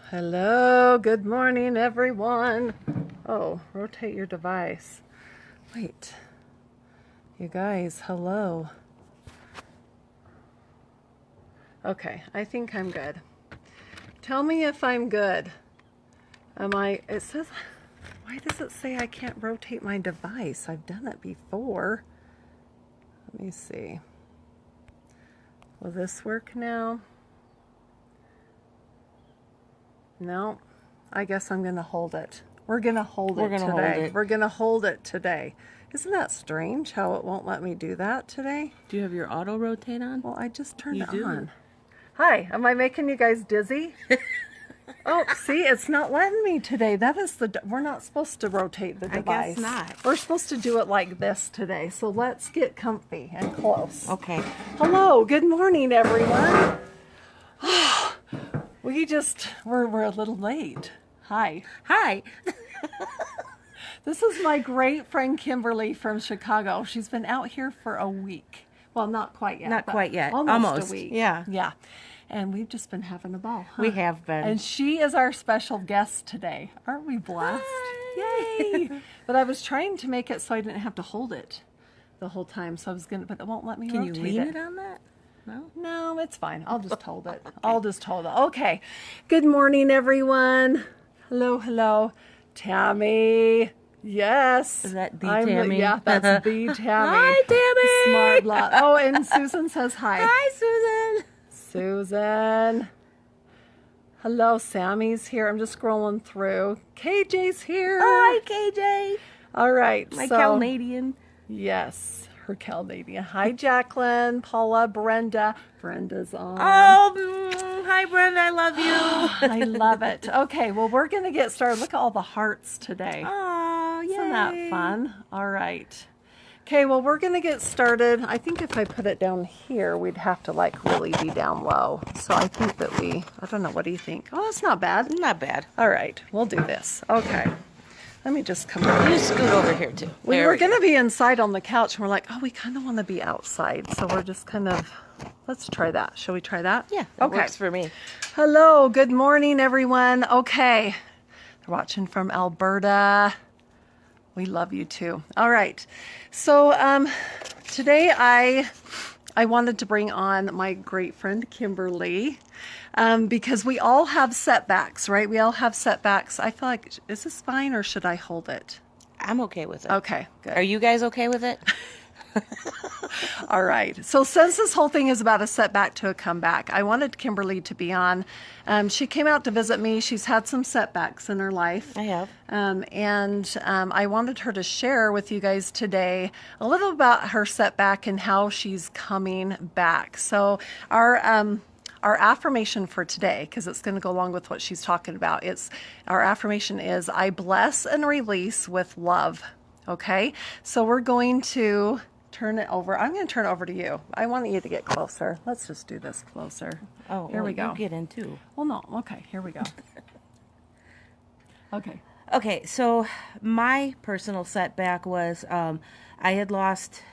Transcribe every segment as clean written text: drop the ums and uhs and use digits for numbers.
Hello, good morning, everyone. Oh, rotate your device. Wait, you guys, hello. Okay, I think I'm good. Tell me if I'm good. It says, why does it say I can't rotate my device? I've done it before. Let me see. Will this work now? No, I guess I'm going to hold it. We're going to hold it today. We're going to hold it today. Isn't that strange how it won't let me do that today? Do you have your auto rotate on? Well, I just turned it You do. on. Hi, am I making you guys dizzy? Oh, see, it's not letting me today. We're not supposed to rotate the device. I guess not. We're supposed to do it like this today. So let's get comfy and close. Okay. Hello, good morning, everyone. We're a little late. Hi. Hi. This is my great friend Kimberly from Chicago. She's been out here for a week. Well, not quite yet. Not quite yet. Almost a week. Yeah. Yeah. And we've just been having a ball. Huh? We have been. And she is our special guest today. Aren't we blessed? Yay! But I was trying to make it so I didn't have to hold it the whole time. So I was but it won't let me Can rotate you lean it on that? No? No, it's fine. I'll just hold it. Okay. I'll just hold it. Okay. Good morning, everyone. Hello, hello. Tammy. Yes. Is that the Tammy? Yeah, that's the Tammy. Hi, Tammy. Smart lot. Oh, and Susan says hi. Hi, Susan. Susan. Hello, Sammy's here. I'm just scrolling through. KJ's here. Hi, KJ. All right. My Canadian. Yes, her Canadian. Hi, Jacqueline, Paula, Brenda. Brenda's on. Oh, hi, Brenda. I love you. I love it. Okay, well, we're going to get started. Look at all the hearts today. Oh, yay. Isn't that fun? All right. Okay, well, we're going to get started. I think if I put it down here, we'd have to, really be down low. So I think that I don't know, what do you think? Oh, that's not bad. Not bad. All right, we'll do this. Okay. Let me just come over. You scoot over here, too. We were going to be inside on the couch, and we're like, oh, we kind of want to be outside. So we're just let's try that. Shall we try that? Yeah, that works for me. Hello, good morning, everyone. Okay, they're watching from Alberta. We love you too. All right. So today I wanted to bring on my great friend Kimberly because we all have setbacks, right? We all have setbacks. I feel like, is this fine or should I hold it? I'm okay with it. Okay, good. Are you guys okay with it? All right. So since this whole thing is about a setback to a comeback, I wanted Kimberly to be on. She came out to visit me. She's had some setbacks in her life. I have. I wanted her to share with you guys today a little about her setback and how she's coming back. So our affirmation for today, because it's going to go along with what she's talking about, our affirmation is, I bless and release with love. Okay? So we're going to turn it over. I'm going to turn it over to you. I want you to get closer. Let's just do this closer. Oh, here we go. You get in too. Well, no. Okay, here we go. Okay. Okay, so my personal setback was I had lost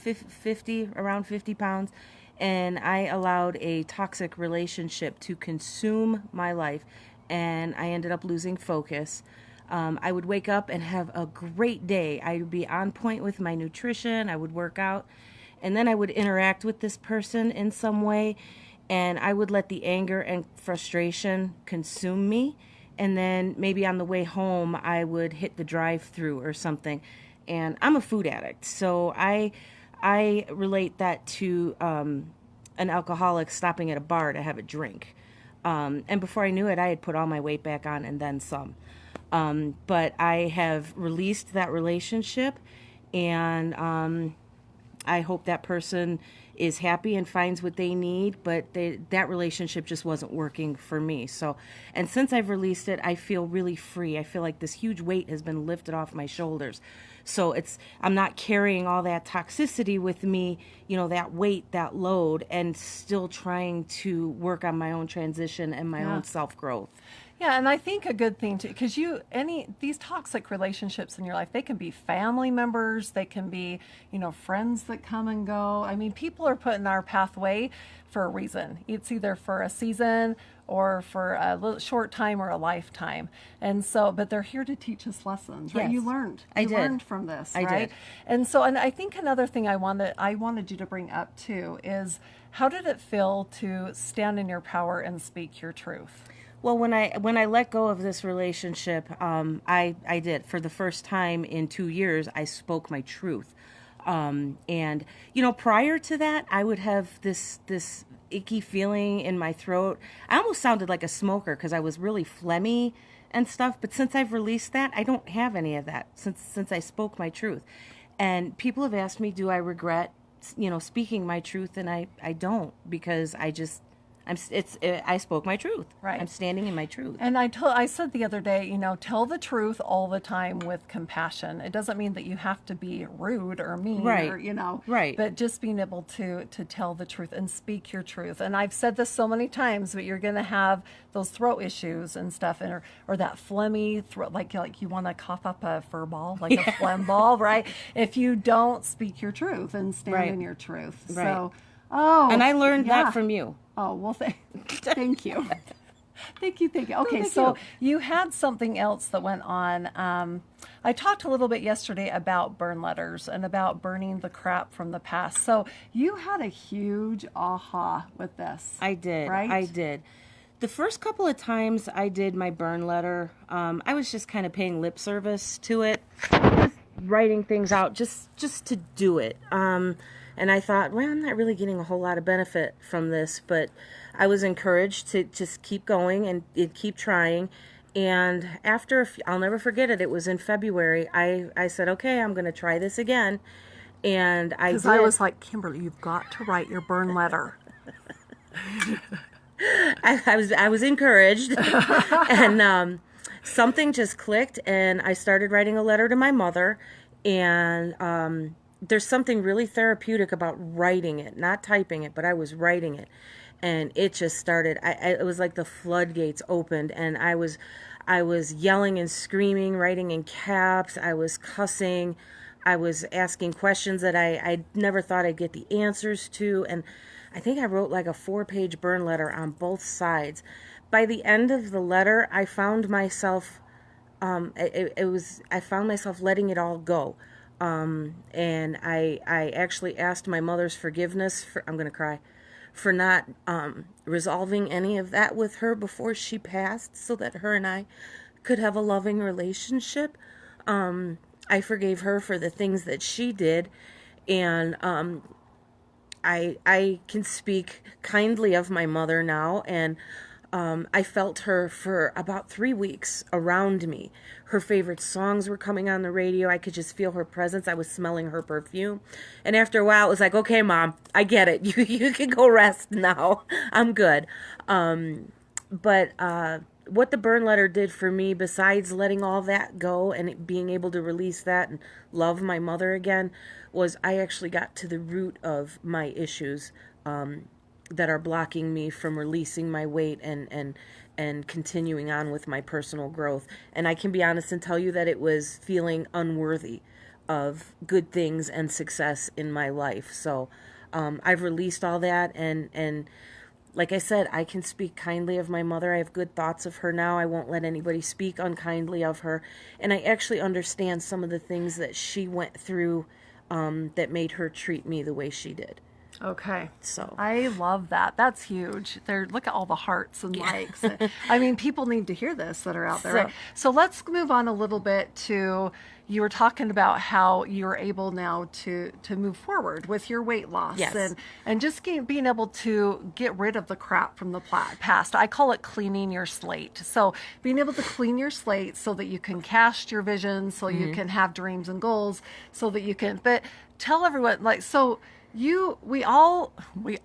around 50 pounds, and I allowed a toxic relationship to consume my life, and I ended up losing focus. I would wake up and have a great day. I would be on point with my nutrition. I would work out. And then I would interact with this person in some way. And I would let the anger and frustration consume me. And then maybe on the way home, I would hit the drive-thru or something. And I'm a food addict. So I relate that to an alcoholic stopping at a bar to have a drink. And before I knew it, I had put all my weight back on and then some. But I have released that relationship, and I hope that person is happy and finds what they need, but that relationship just wasn't working for me. So, and since I've released it, I feel really free. I feel like this huge weight has been lifted off my shoulders. So I'm not carrying all that toxicity with me, that weight, that load, and still trying to work on my own transition and my own self-growth. Yeah, and I think a good thing too, because these toxic relationships in your life, they can be family members, they can be, friends that come and go. I mean, people are put in our pathway for a reason. It's either for a season or for a little short time or a lifetime. And so, but they're here to teach us lessons, right? Yes. You learned. I You did. learned from this, I right? did. And so, and I think another thing I wanted you to bring up too is, how did it feel to stand in your power and speak your truth? Well, when I let go of this relationship, I did. For the first time in 2 years, I spoke my truth. And prior to that, I would have this icky feeling in my throat. I almost sounded like a smoker because I was really phlegmy and stuff. But since I've released that, I don't have any of that since I spoke my truth. And people have asked me, do I regret, speaking my truth? And I don't, because I spoke my truth. Right. I'm standing in my truth. And I said the other day, tell the truth all the time with compassion. It doesn't mean that you have to be rude or mean, Right. or, Right. but just being able to tell the truth and speak your truth. And I've said this so many times, but you're going to have those throat issues and stuff, or that phlegmy throat, like you want to cough up a fur ball, like a phlegm ball, right? If you don't speak your truth and stand Right. in your truth. Right. So, And I learned yeah. that from you. Oh, well, thank you. Thank you. Okay, thank so you had something else that went on. I talked a little bit yesterday about burn letters and about burning the crap from the past. So you had a huge aha with this. I did. Right? I did. The first couple of times I did my burn letter, I was just kind of paying lip service to it, just writing things out just to do it. And I thought, well, I'm not really getting a whole lot of benefit from this, but I was encouraged to just keep going and keep trying. And after, I'll never forget it, it was in February, I said, okay, I'm going to try this again. And I did. Because I was like, Kimberly, you've got to write your burn letter. I was encouraged, and something just clicked, and I started writing a letter to my mother. And there's something really therapeutic about writing it, not typing it, but I was writing it, and it just started. It was like the floodgates opened, and I was yelling and screaming, writing in caps. I was cussing. I was asking questions that I never thought I'd get the answers to, and I think I wrote like a 4-page burn letter on both sides. By the end of the letter, I found myself, I found myself letting it all go. And I actually asked my mother's forgiveness I'm going to cry, for not, resolving any of that with her before she passed, so that her and I could have a loving relationship. I forgave her for the things that she did. And, I can speak kindly of my mother now, and I felt her for about 3 weeks around me. Her favorite songs were coming on the radio. I could just feel her presence. I was smelling her perfume. And after a while, it was like, okay, Mom, I get it. You can go rest now. I'm good. But what the burn letter did for me, besides letting all that go and being able to release that and love my mother again, was I actually got to the root of my issues that are blocking me from releasing my weight and continuing on with my personal growth. And I can be honest and tell you that it was feeling unworthy of good things and success in my life. So I've released all that, and like I said, I can speak kindly of my mother. I have good thoughts of her now. I won't let anybody speak unkindly of her. And I actually understand some of the things that she went through that made her treat me the way she did. Okay. So I love that. That's huge. Look at all the hearts and likes. I mean, people need to hear this that are out there. Right? So let's move on a little bit to, you were talking about how you're able now to move forward with your weight loss. Yes. And just being able to get rid of the crap from the past. I call it cleaning your slate. So being able to clean your slate so that you can cast your vision, so you can have dreams and goals, so that you can, but tell everyone, like, so we all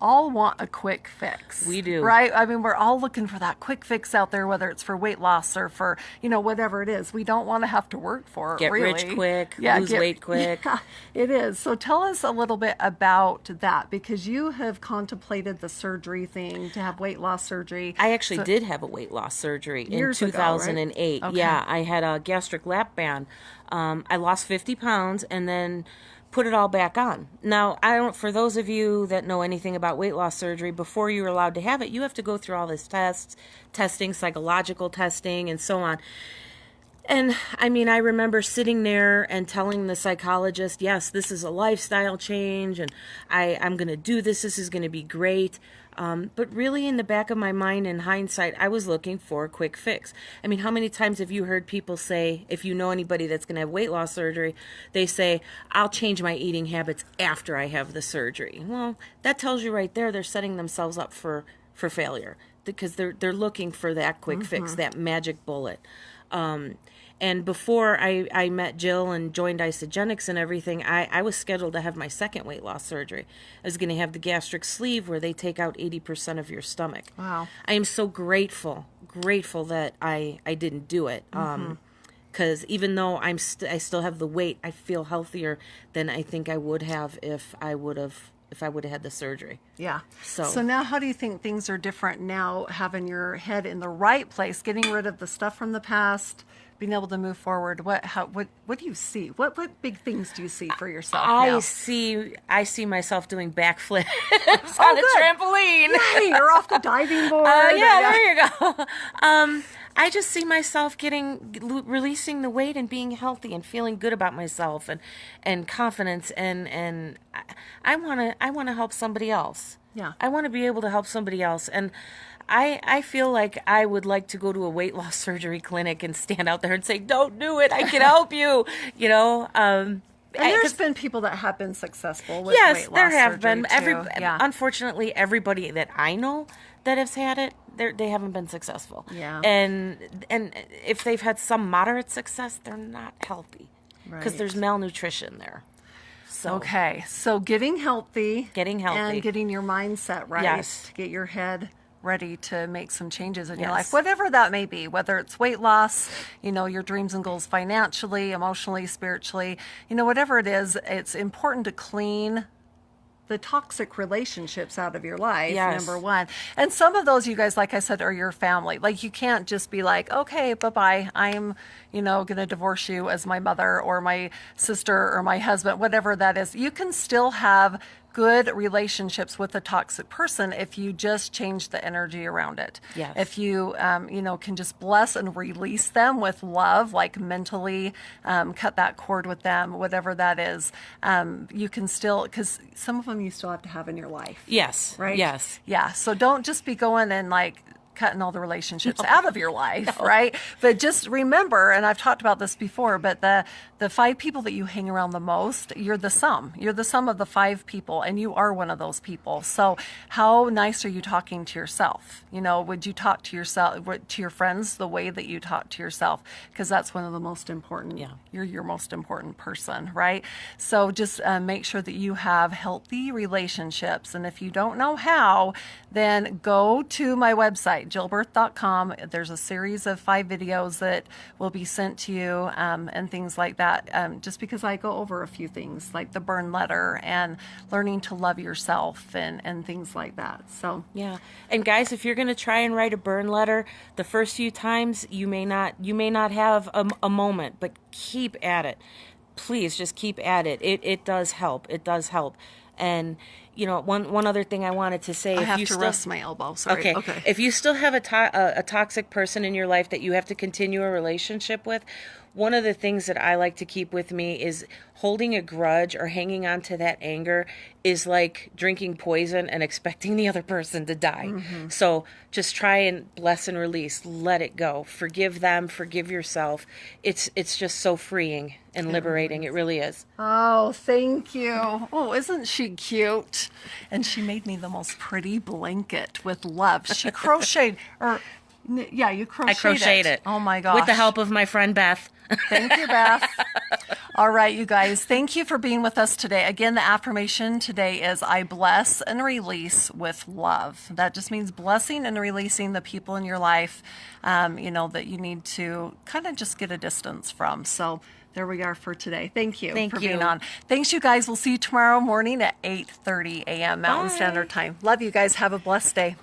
want a quick fix. We do. Right? I mean, we're all looking for that quick fix out there, whether it's for weight loss or for, whatever it is. We don't want to have to work for it, get really. rich quick, lose weight quick. Yeah, it is. So tell us a little bit about that, because you have contemplated the surgery thing, to have weight loss surgery. I actually did have a weight loss surgery in Years ago, 2008. right? Okay. Yeah, I had a gastric lap band. I lost 50 pounds, and then put it all back on. Now, I don't, for those of you that know anything about weight loss surgery, before you're allowed to have it, you have to go through all this testing, psychological testing, and so on. And I mean, I remember sitting there and telling the psychologist, yes, this is a lifestyle change, and I'm going to do this. This is going to be great. But really, in the back of my mind, in hindsight, I was looking for a quick fix. I mean, how many times have you heard people say, if you know anybody that's going to have weight loss surgery, they say, I'll change my eating habits after I have the surgery. Well, that tells you right there they're setting themselves up for failure, because they're looking for that quick fix, that magic bullet. And before I met Jill and joined Isagenix and everything, I was scheduled to have my second weight loss surgery. I was going to have the gastric sleeve, where they take out 80% of your stomach. Wow. I am so grateful that I didn't do it. Because even though I still have the weight, I feel healthier than I think I would have if I would have had the surgery. Yeah. So now how do you think things are different now, having your head in the right place, getting rid of the stuff from the past, being able to move forward? What do you see? What big things do you see for yourself now? I see myself doing backflips on a trampoline. Yay, you're off the diving board. There you go. I just see myself releasing the weight and being healthy and feeling good about myself and confidence, and I want to help somebody else. Yeah. I want to be able to help somebody else, and I feel like I would like to go to a weight loss surgery clinic and stand out there and say, "Don't do it. I can help you." You know. And there's been people that have been successful with weight loss there have surgery been. too. Unfortunately, everybody that I know that has had it, they haven't been successful. Yeah. And if they've had some moderate success, they're not healthy, because there's malnutrition there. So Okay, so getting healthy, and getting your mindset right, Yes. to get your head ready to make some changes in your Yes. life, whatever that may be, whether it's weight loss, your dreams and goals financially, emotionally, spiritually, whatever it is, it's important to clean the toxic relationships out of your life, Yes. number one. And some of those, you guys, like I said, are your family. Like, you can't just be like, okay, bye-bye, I'm, going to divorce you as my mother or my sister or my husband, whatever that is. You can still have good relationships with a toxic person if you just change the energy around it. Yes. If you, can just bless and release them with love, like mentally cut that cord with them, whatever that is, you can still, because some of them you still have to have in your life. Yes. Right? Yes. Yeah. So don't just be going and like cutting all the relationships out of your life, right? But just remember, and I've talked about this before, but the 5 people that you hang around the most, you're the sum. You're the sum of the 5 people, and you are one of those people. So how nice are you talking to yourself? Would you talk to yourself, to your friends, the way that you talk to yourself? Because that's one of the most important. Yeah. You're your most important person, right? So just make sure that you have healthy relationships. And if you don't know how, then go to my website, jillbirth.com. There's a series of 5 videos that will be sent to you and things like that. Just because I go over a few things like the burn letter and learning to love yourself and things like that. So yeah. And guys, if you're going to try and write a burn letter, the first few times you may not have a moment, but keep at it. Please just keep at it. It does help. It does help. And one other thing I wanted to say. I have to rest my elbow. Sorry. Okay. If you still have a toxic person in your life that you have to continue a relationship with, one of the things that I like to keep with me is holding a grudge or hanging on to that anger is like drinking poison and expecting the other person to die. Mm-hmm. So just try and bless and release. Let it go. Forgive them. Forgive yourself. It's just so freeing and liberating. It really is. Oh, thank you. Oh, isn't she cute? And she made me the most pretty blanket with love. She crocheted, you crocheted. I crocheted it. Oh my gosh. With the help of my friend Beth. Thank you, Beth. All right, you guys, thank you for being with us today. Again, the affirmation today is I bless and release with love. That just means blessing and releasing the people in your life, that you need to kind of just get a distance from. So there we are for today. Thank you for being on. Thanks, you guys. We'll see you tomorrow morning at 8:30 a.m. Mountain Standard Time. Love you guys. Have a blessed day.